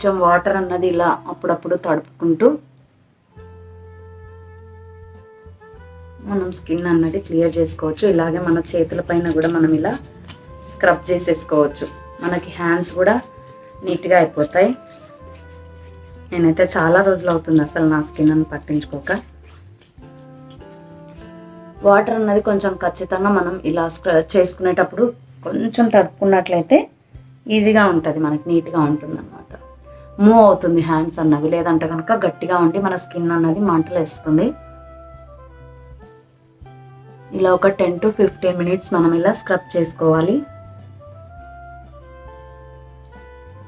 కొంచెం వాటర్ అన్నది ఇలా అప్పుడప్పుడు తడుపుకుంటూ మనం స్కిన్ అన్నది క్లియర్ చేసుకోవచ్చు. ఇలాగే మన చేతుల పైన కూడా మనం ఇలా స్క్రబ్ చేసేసుకోవచ్చు. మనకి హ్యాండ్స్ కూడా నీట్గా అయిపోతాయి. నేనైతే చాలా రోజులు అవుతుంది అసలు నా స్కిన్ అని పట్టించుకోక. వాటర్ అన్నది కొంచెం ఖచ్చితంగా మనం ఇలా స్క్రబ్ చేసుకునేటప్పుడు కొంచెం తడుపుకున్నట్లయితే ఈజీగా ఉంటుంది, మనకి నీట్గా ఉంటుంది అన్నమాట. మూవ్ అవుతుంది హ్యాండ్స్ అన్నవి, లేదంటే కనుక గట్టిగా ఉండి మన స్కిన్ అన్నది మంటలు వేస్తుంది. ఇలా ఒక 10 to 15 minutes మనం ఇలా స్క్రబ్ చేసుకోవాలి.